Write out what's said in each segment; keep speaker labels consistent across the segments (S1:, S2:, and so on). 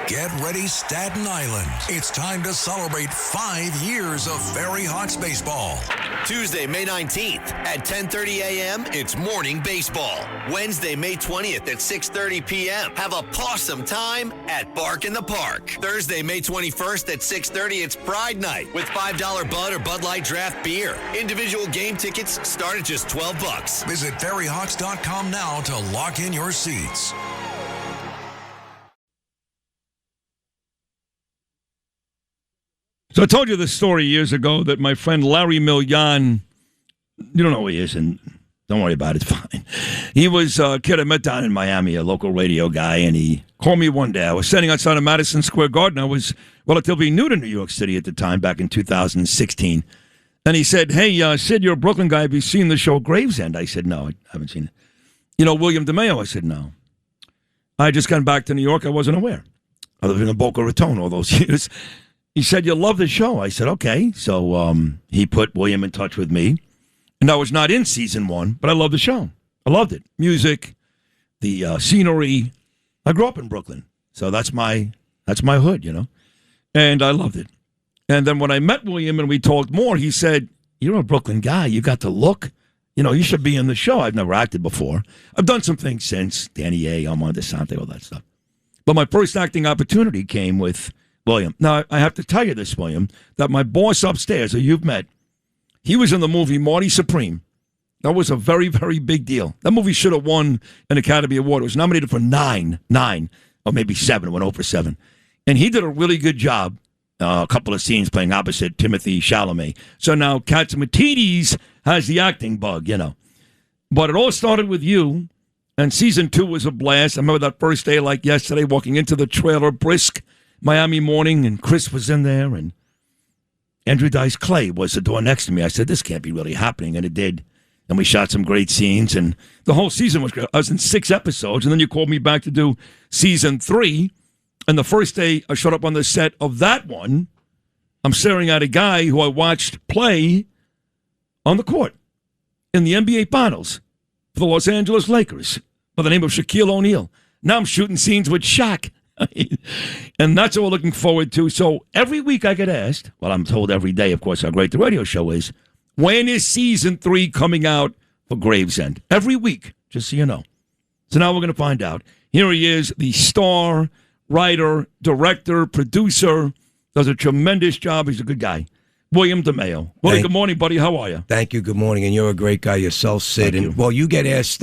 S1: Get ready, Staten Island. It's time to celebrate 5 years of Ferry Hawks baseball.
S2: Tuesday, May 19th at 10:30 a.m., it's morning baseball. Wednesday, May 20th at 6:30 p.m., have a pawsome time at Bark in the Park. Thursday, May 21st at 6:30, it's Pride Night with $5 Bud or Bud Light draft beer. Individual game tickets start at just $12.
S1: Visit ferryhawks.com now to lock in your seats.
S3: So I told you this story years ago that my friend Larry Millian, you don't know who he is, and don't worry about it, it's fine. He was a kid I met down in Miami, a local radio guy, and he called me one day. I was standing outside of Madison Square Garden. I was relatively new to New York City at the time, back in 2016. And he said, hey, Sid, you're a Brooklyn guy. Have you seen the show Gravesend? I said, no, I haven't seen it. You know, William DeMeo? I said, no. I had just gotten back to New York. I wasn't aware. I lived in Boca Raton all those years. He said, you love the show. I said, okay. So he put William in touch with me. And I was not in season 1, but I loved the show. I loved it. Music, the scenery. I grew up in Brooklyn. So that's my hood, you know. And I loved it. And then when I met William and we talked more, he said, you're a Brooklyn guy. You got the look. You know, you should be in the show. I've never acted before. I've done some things since. Danny A., Armand DeSante, all that stuff. But my first acting opportunity came with William. Now, I have to tell you this, William, that my boss upstairs, who you've met, he was in the movie Marty Supreme. That was a very, very big deal. That movie should have won an Academy Award. It was nominated for nine, or maybe 7. It went over 7. And he did a really good job. A couple of scenes playing opposite Timothy Chalamet. So now Katsimatidis has the acting bug, you know. But it all started with you, and season 2 was a blast. I remember that first day like yesterday, walking into the trailer, brisk Miami morning, and Chris was in there, and Andrew Dice Clay was the door next to me. I said, this can't be really happening, and it did. And we shot some great scenes, and the whole season was great. I was in 6 episodes, and then you called me back to do season 3, and the first day I showed up on the set of that one, I'm staring at a guy who I watched play on the court in the NBA Finals for the Los Angeles Lakers by the name of Shaquille O'Neal. Now I'm shooting scenes with Shaq. And that's what we're looking forward to. So every week I get asked, well, I'm told every day, of course, how great the radio show is, when is season 3 coming out for Gravesend? Every week, just so you know. So now we're going to find out. Here he is, the star, writer, director, producer, does a tremendous job. He's a good guy. William DeMeo. Well, good morning, buddy. How are you?
S4: Thank you. Good morning. And you're a great guy yourself, Sid.
S3: Thank you.
S4: Well, you get asked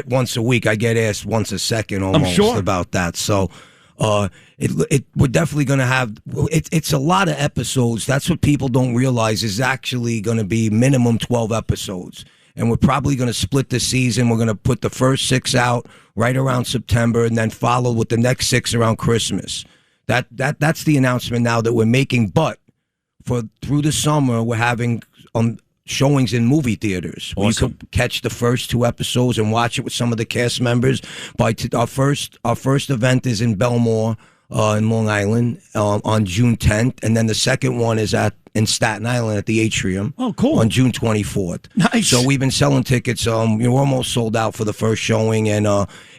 S4: once a week. I get asked once a second almost about that. So we're definitely going to have it's a lot of episodes. That's what people don't realize is actually going to be minimum 12 episodes. And we're probably going to split the season. We're going to put the first 6 out right around September and then follow with the next 6 around Christmas. That's the announcement now that we're making. But through the summer, we're having showings in movie theaters. Awesome. You can catch the first 2 episodes and watch it with some of the cast members. Our first event is in Belmore, in Long Island, on June 10th, and then the second one is in Staten Island at the Atrium.
S3: Oh, cool!
S4: On June 24th.
S3: Nice.
S4: So we've been selling tickets. We're almost sold out for the first showing, and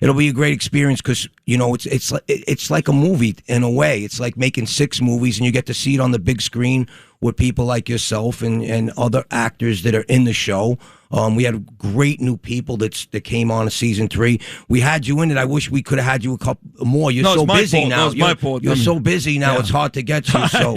S4: it'll be a great experience because it's like a movie in a way. It's like making 6 movies, and you get to see it on the big screen with people like yourself and other actors that are in the show. We had great new people that came on in season 3. We had you in it. I wish we could have had you a couple more. You're so busy now.
S3: My fault.
S4: You're so busy now. Yeah. It's hard to get you. So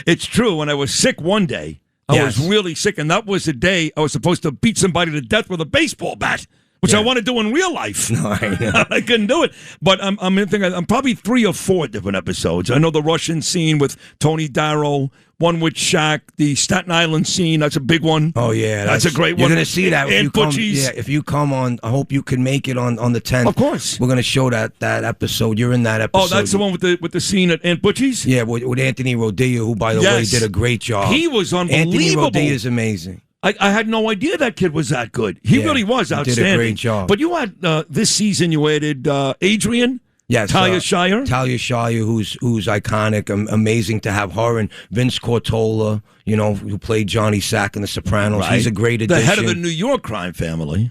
S3: It's true. When I was sick one day, I was really sick, and that was the day I was supposed to beat somebody to death with a baseball bat, which I want to do in real life.
S4: No,
S3: I couldn't do it. But I'm probably 3 or 4 different episodes. I know the Russian scene with Tony Darrow, one with Shaq, the Staten Island scene, that's a big one.
S4: Oh, yeah.
S3: That's a great one.
S4: You're going to see that
S3: if you come. Yeah,
S4: if you come on, I hope you can make it on the 10th.
S3: Of course.
S4: We're going to show that episode. You're in that episode.
S3: Oh, that's the one with the scene at Aunt Butchie's?
S4: Yeah, with Anthony Rodilla, who, by the way, did a great job.
S3: He was unbelievable.
S4: Anthony Rodilla is amazing.
S3: I had no idea that kid was that good. He really was outstanding.
S4: Did a great job.
S3: But you had, this season, you added Adrian.
S4: Yes,
S3: Talia Shire?
S4: Talia Shire, who's iconic, amazing to have her, and Vince Cortola, who played Johnny Sack in The Sopranos. Right. He's a great addition.
S3: The head of the New York crime family.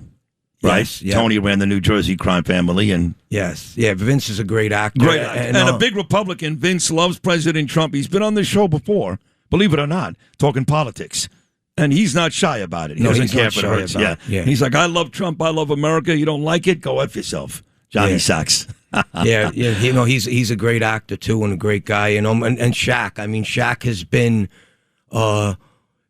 S3: right?
S4: Yes, yeah.
S3: Tony ran the New Jersey crime family, and
S4: yes, yeah. Vince is a great actor.
S3: Great actor. And a big Republican. Vince loves President Trump. He's been on this show before, believe it or not, talking politics. And he's not shy about it. He doesn't care if it hurts. Yeah. He's like, I love Trump. I love America. You don't like it? Go F yourself. Johnny Sacks.
S4: yeah. He's a great actor, too, and a great guy. And Shaq. I mean, Shaq has been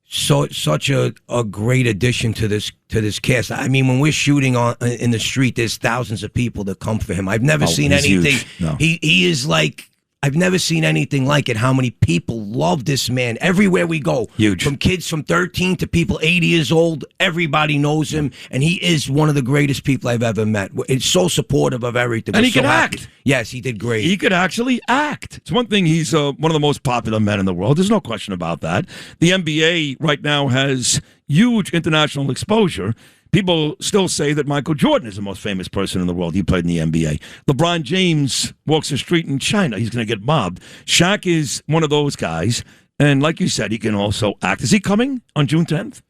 S4: such a great addition to this cast. I mean, when we're shooting in the street, there's thousands of people that come for him. I've never seen anything.
S3: No.
S4: He is like, I've never seen anything like it. How many people love this man everywhere we go?
S3: Huge.
S4: From kids from 13 to people 80 years old, everybody knows him, and he is one of the greatest people I've ever met. It's so supportive of everything.
S3: And he could act.
S4: Yes, he did great.
S3: He could actually act. It's one thing, he's one of the most popular men in the world. There's no question about that. The NBA right now has huge international exposure. People still say that Michael Jordan is the most famous person in the world. He played in the NBA. LeBron James walks the street in China. He's going to get mobbed. Shaq is one of those guys. And like you said, he can also act. Is he coming on June 10th?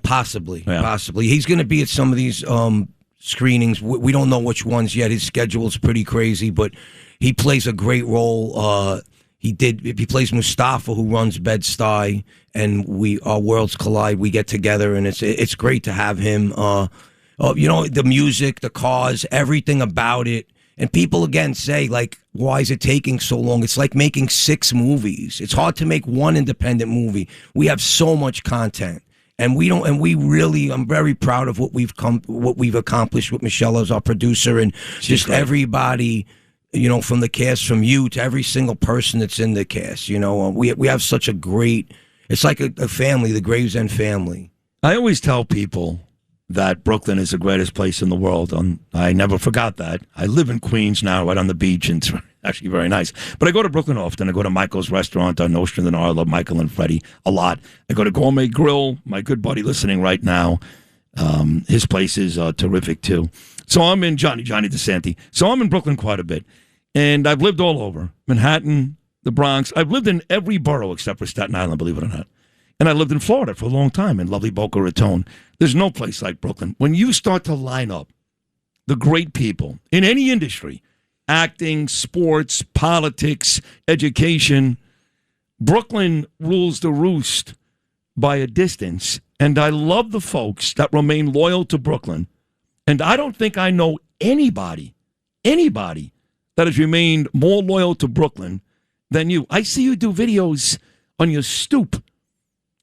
S4: Possibly. He's going to be at some of these screenings. We don't know which ones yet. His schedule is pretty crazy, but he plays a great role. He plays Mustafa, who runs Bed-Stuy, and our worlds collide. We get together, and it's great to have him. The music, the cause, everything about it. And people again say, like, why is it taking so long? It's like making 6 movies. It's hard to make one independent movie. We have so much content. And I'm very proud of what we've accomplished with Michelle as our producer, and just everybody. From the cast, from you to every single person that's in the cast. We have such a great. It's like a family, the Gravesend family.
S3: I always tell people that Brooklyn is the greatest place in the world. I never forgot that. I live in Queens now, right on the beach, and it's actually very nice. But I go to Brooklyn often. I go to Michael's restaurant on Nostrand and I love Michael and Freddie a lot. I go to Gourmet Grill. My good buddy listening right now. His place is terrific too. So I'm in Johnny DeSanti. So I'm in Brooklyn quite a bit. And I've lived all over. Manhattan, the Bronx. I've lived in every borough except for Staten Island, believe it or not. And I lived in Florida for a long time, in lovely Boca Raton. There's no place like Brooklyn. When you start to line up the great people in any industry, acting, sports, politics, education, Brooklyn rules the roost by a distance. And I love the folks that remain loyal to Brooklyn. And I don't think I know anybody that has remained more loyal to Brooklyn than you. I see you do videos on your stoop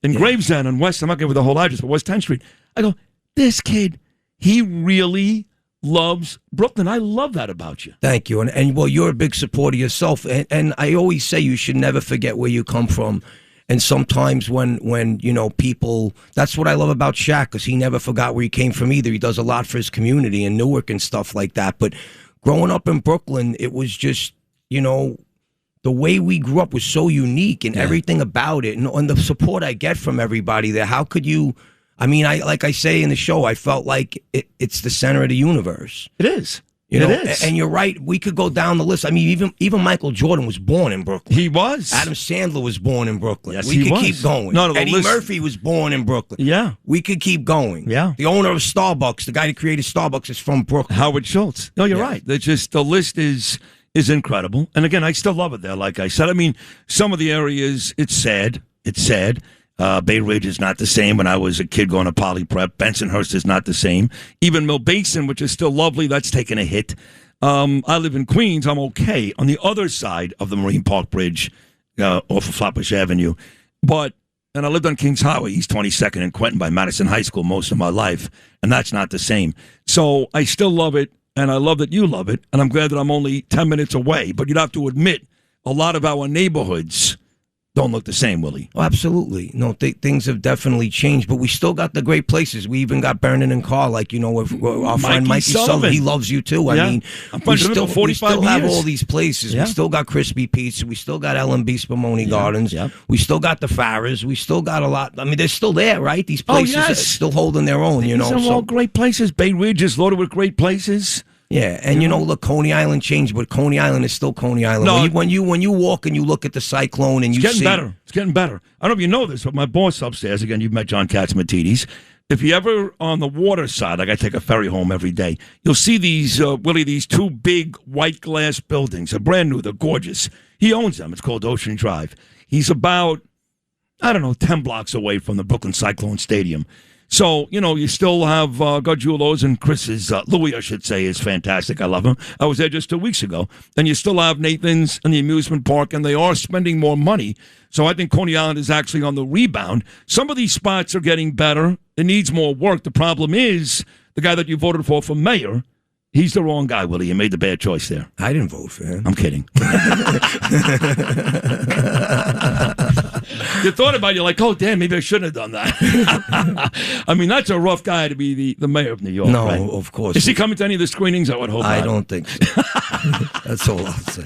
S3: in Gravesend on West. I'm not giving the whole address, but West 10th Street. I go, this kid, he really loves Brooklyn. I love that about you.
S4: Thank you. And well, you're a big supporter yourself. And I always say you should never forget where you come from. And sometimes when people, that's what I love about Shaq, because he never forgot where he came from either. He does a lot for his community in Newark and stuff like that. But growing up in Brooklyn, it was just, the way we grew up was so unique, and everything about it, and the support I get from everybody there. How could you? I mean, like I say in the show, I felt like it's the center of the universe.
S3: It is.
S4: It is. And you're right. We could go down the list. I mean, even Michael Jordan was born in Brooklyn.
S3: He was.
S4: Adam Sandler was born in Brooklyn.
S3: Yes,
S4: we could keep going.
S3: No,
S4: Eddie Murphy was born in Brooklyn.
S3: Yeah.
S4: We could keep going.
S3: Yeah.
S4: The owner of Starbucks, the guy that created Starbucks, is from Brooklyn.
S3: Howard Schultz. No, you're right. It's just the list is incredible. And again, I still love it there, like I said. I mean, some of the areas, it's sad. It's sad. Bay Ridge is not the same when I was a kid going to Poly Prep. Bensonhurst is not the same. Even Mill Basin, which is still lovely, that's taken a hit. I live in Queens. I'm okay on the other side of the Marine Park Bridge off of Flatbush Avenue. And I lived on Kings Highway, East 22nd and Quentin by Madison High School most of my life, and that's not the same. So I still love it, and I love that you love it, and I'm glad that I'm only 10 minutes away. But you'd have to admit, a lot of our neighborhoods don't look the same, Willie.
S4: Oh, absolutely. No, things have definitely changed, but we still got the great places. We even got Vernon and Carl, like, our friend Mikey Sullivan. He loves you, too.
S3: Yeah.
S4: I mean, we still have all these places.
S3: Yeah.
S4: We still got Crispy Pizza. We still got L&B Spumoni Gardens.
S3: Yeah.
S4: We still got the Farrahs. We still got a lot. I mean, they're still there, right? These places are still holding their own,
S3: These are all great places. Bay Ridge is loaded with great places.
S4: Yeah, and look, Coney Island changed, but Coney Island is still Coney Island.
S3: No,
S4: when you walk and you look at the Cyclone and
S3: it's getting better. It's getting better. I don't know if you know this, but my boss upstairs, again, you've met John Katzmatidis, if you ever on the water side, like I take a ferry home every day, you'll see these, Willie, these two big white glass buildings. They're brand new. They're gorgeous. He owns them. It's called Ocean Drive. He's about, 10 blocks away from the Brooklyn Cyclone Stadium. So, you still have Gargiulo's and Chris's, Louis, I should say, is fantastic. I love him. I was there just 2 weeks ago. And you still have Nathan's and the amusement park, and they are spending more money. So I think Coney Island is actually on the rebound. Some of these spots are getting better. It needs more work. The problem is the guy that you voted for mayor, he's the wrong guy, Willie. You made the bad choice there.
S4: I didn't vote for him.
S3: I'm kidding. You thought about it, you're like, oh, damn, maybe I shouldn't have done that. I mean, that's a rough guy to be the mayor of New York,
S4: No,
S3: right?
S4: of course.
S3: Is he coming to any of the screenings? I would hope
S4: I
S3: not.
S4: don't think so. That's all I'll say.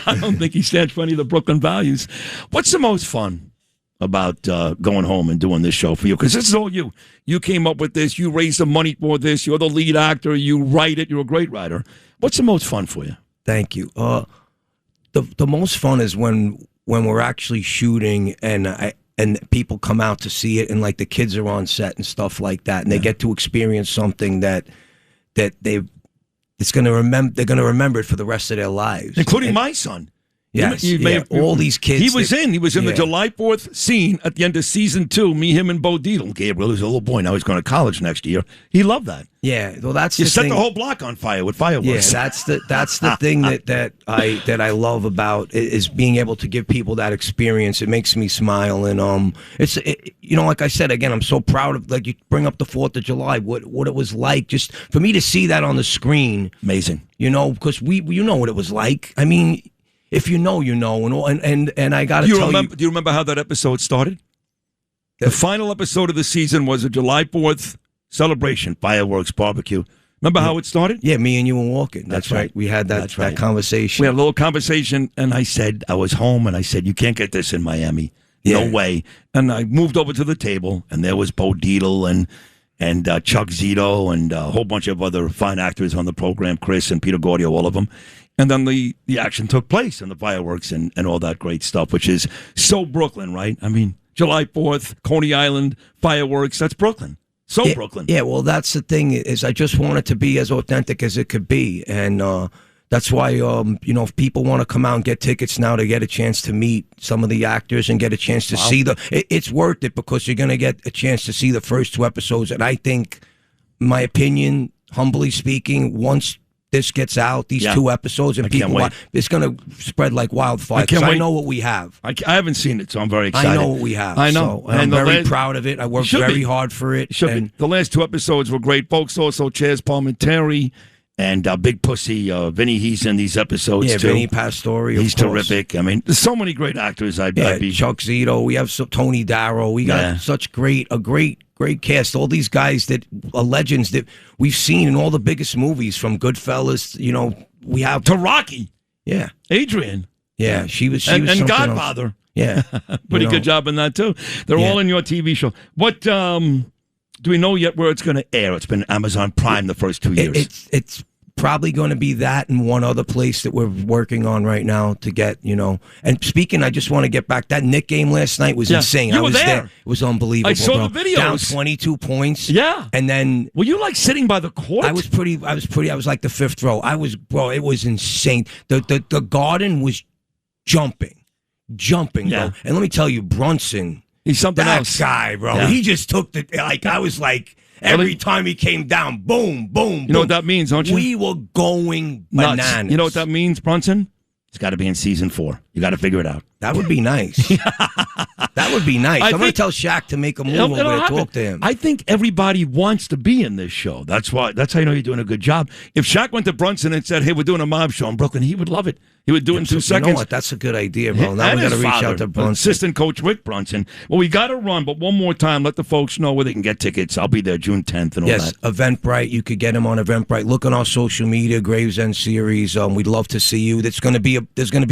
S3: I don't think he stands for any of the Brooklyn values. What's the most fun about going home and doing this show for you? Because this is all you. You came up with this. You raised the money for this. You're the lead actor. You write it. You're a great writer. What's the most fun for you?
S4: Thank you. The most fun is when we're actually shooting and people come out to see it, and like the kids are on set and stuff like that, and they get to experience something that they're going to remember it for the rest of their lives,
S3: including my son.
S4: Yes, all these kids.
S3: He was in the July 4th scene at the end of season 2. Me, him, and Bo Dietl. Gabriel is a little boy now. He's going to college next year. He loved that.
S4: Yeah, well, that's
S3: you
S4: the
S3: set
S4: thing.
S3: the whole block on fire with fireworks.
S4: Yeah, that's the thing that I love about is being able to give people that experience. It makes me smile, and like I said again, I'm so proud of, like, you bring up the 4th of July, what it was like, just for me to see that on the screen.
S3: Amazing.
S4: Because we what it was like. I mean, if you know, and I got to tell you.
S3: Do you remember how that episode started? The final episode of the season was a July 4th celebration, fireworks, barbecue. Remember how it started?
S4: Yeah, me and you were walking. That's right. We had that conversation.
S3: We had a little conversation, and I was home, and I said, you can't get this in Miami. No way. And I moved over to the table, and there was Bo Dietl and Chuck Zito and a whole bunch of other fine actors on the program, Chris and Peter Gaudio, all of them. And then the action took place and the fireworks and all that great stuff, which is so Brooklyn, right? I mean, July 4th, Coney Island, fireworks, that's Brooklyn. So Brooklyn.
S4: Yeah, well, that's the thing is I just want it to be as authentic as it could be. And that's why, if people want to come out and get tickets now to get a chance to meet some of the actors and get a chance to see it's worth it because you're going to get a chance to see the first 2 episodes. And I think, my opinion, humbly speaking, once this gets out, these 2 episodes, and it's going to spread like wildfire. Because I know what we have.
S3: I haven't seen it, so I'm very excited.
S4: I know what we have.
S3: I know.
S4: So, and I'm very proud of it. I worked very hard for it.
S3: The last 2 episodes were great. Folks, also Chaz Palminteri and Big Pussy, Vinny, he's in these episodes too.
S4: Vinny Pastore,
S3: he's terrific. I mean, there's so many great actors. Chuck
S4: Zito. We have Tony Darrow. We got such a great cast. All these guys that are legends that we've seen in all the biggest movies, from Goodfellas. We have
S3: to Rocky.
S4: Yeah,
S3: Adrian.
S4: Yeah, she was
S3: and Godfather.
S4: Else. Yeah,
S3: pretty good job in that too. They're all in your TV show. What do we know yet where it's going to air? It's been Amazon Prime the first 2 years.
S4: It's probably going to be that and one other place that we're working on right now to get, And speaking, I just want to get back. That Knick game last night was insane.
S3: I was there.
S4: It was unbelievable.
S3: I saw the videos.
S4: Down 22 points.
S3: Yeah.
S4: And then...
S3: Were you like sitting by the court?
S4: I was like the 5th row. It was insane. The Garden was jumping, bro. And let me tell you, Brunson...
S3: He's something else.
S4: That guy, bro. Yeah. He just took I was like... Every time he came down, boom, boom, boom.
S3: You know what that means, don't you?
S4: We were going bananas.
S3: Nuts. You know what that means, Brunson? It's got to be in season 4. You got to figure it out.
S4: That would be nice. That would be nice. I'm going to tell Shaq to make a move over there, talk to him.
S3: I think everybody wants to be in this show. That's how you know you're doing a good job. If Shaq went to Brunson and said, hey, we're doing a mob show in Brooklyn, he would love it. He would do it in 2 seconds.
S4: You know what? That's a good idea, bro. Now we got to reach out to Brunson.
S3: Assistant coach Rick Brunson. Well, we got to run, but one more time, let the folks know where they can get tickets. I'll be there June 10th and all that.
S4: Yes, Eventbrite. You could get him on Eventbrite. Look on our social media, Gravesend Series. We'd love to see you. There's going to be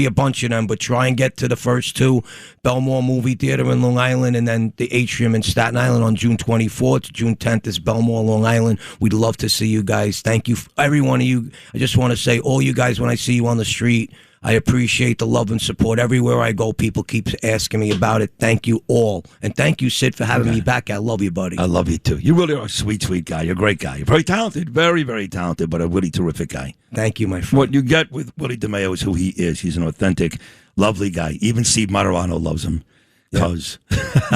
S4: a bunch of them, but try and get to the first 2. Belmore Movie Theater in Long Island, and then the Atrium in Staten Island on June 24th. June 10th is Belmore, Long Island. We'd love to see you guys. Thank you, every one of you. I just want to say, all you guys, when I see you on the street, I appreciate the love and support. Everywhere I go, people keep asking me about it. Thank you all. And thank you, Sid, for having me back. I love you, buddy.
S3: I love you, too. You really are a sweet, sweet guy. You're a great guy. You're very talented. Very, very talented, but a really terrific guy.
S4: Thank you, my friend.
S3: What you get with Willie DeMeo is who he is. He's an authentic, lovely guy. Even Steve Martirano loves him. Cuz.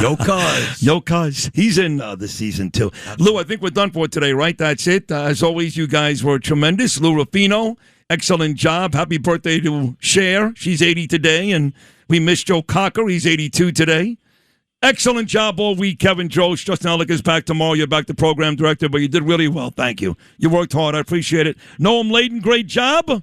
S4: Yo, cuz.
S3: Yo, cuz. He's in this season, too. Lou, I think we're done for today, right? That's it. As always, you guys were tremendous. Lou Ruffino, excellent job. Happy birthday to Cher. She's 80 today. And we miss Joe Cocker. He's 82 today. Excellent job all week, Kevin Jost. Justin Ellick is back tomorrow. You're back to program director, but you did really well. Thank you. You worked hard. I appreciate it. Noam Layden, great job.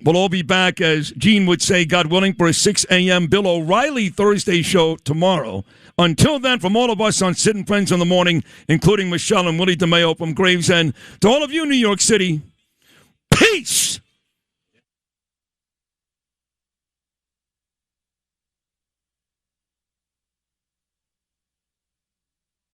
S3: We'll all be back, as Gene would say, God willing, for a 6 a.m. Bill O'Reilly Thursday show tomorrow. Until then, from all of us on Sid and Friends in the Morning, including Michelle and Willie DeMeo from Gravesend, to all of you, New York City, peace!